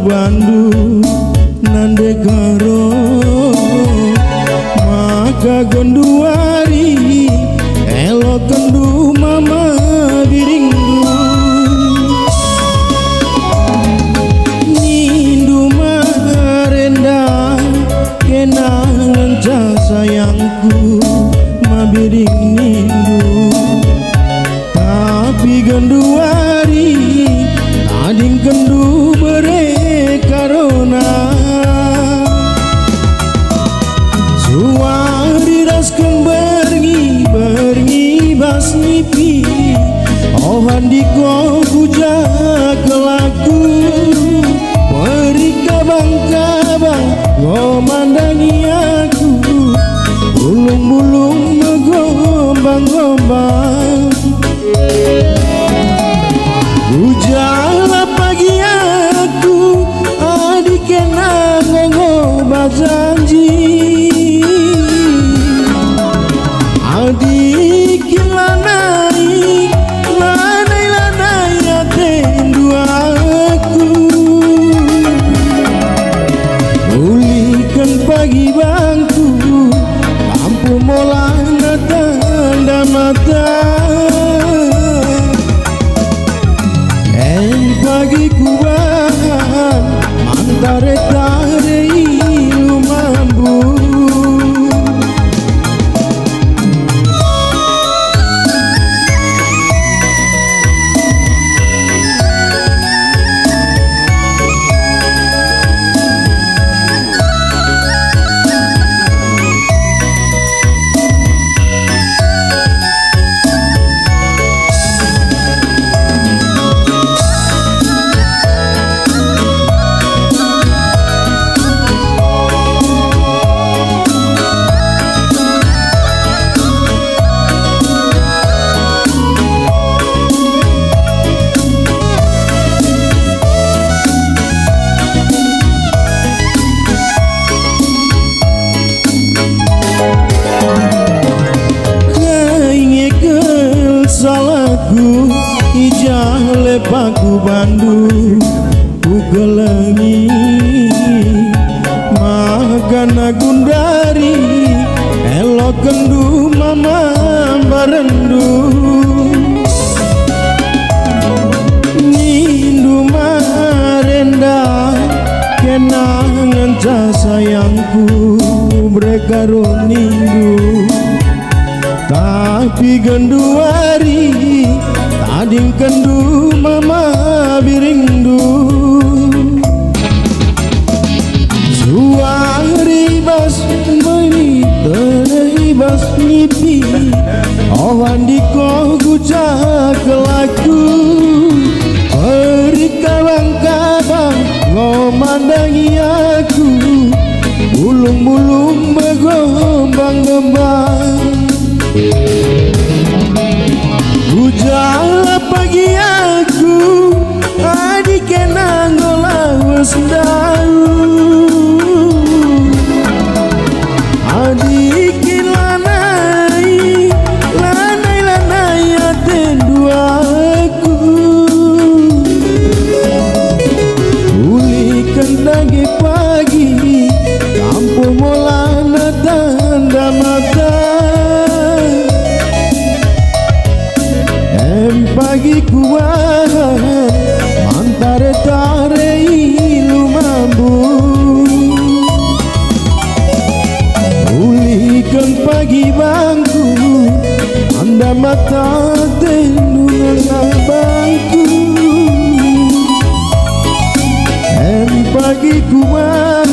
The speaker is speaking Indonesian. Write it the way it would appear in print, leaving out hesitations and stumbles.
bandu nande karo maka gonduari elo kendu mama biringdu nindu marenda kenangan sayangku mabiring nindu tapi gonduari ading kendu bere karona suari raskan bergi bas nipi ohan diko puja kelaku beri kabang-kabang ngomandangi aku bulung-bulung megombang-gombang Ujala pagi aku adik kena ngomong janji adik lanai ya tendu aku pulihkan pagi bangku lampu molana tanda mata pagi kubahan mantare tare ilu mambu salahku ijah lepaku bandu ku gelengi magana gundari elok kendu mama barendu nindu marenda kenangan sayangku brekaro nindu tapi genduari tading kendu mama biringdu suari bas meni tenei bas nipi ohan diko guca kelaku eri kabang-kabang ngomandangi aku bulung-bulung begombang-gombang Ujala pagi aku adik kena ngolawas daun adik lanai ya tendu aku pulihkan lagi pagi kampung molana tanda mata pagi kubahan mantare tare ilu mambu pulihkan pagi bangku anda mata tendungan bangku pagi kubahan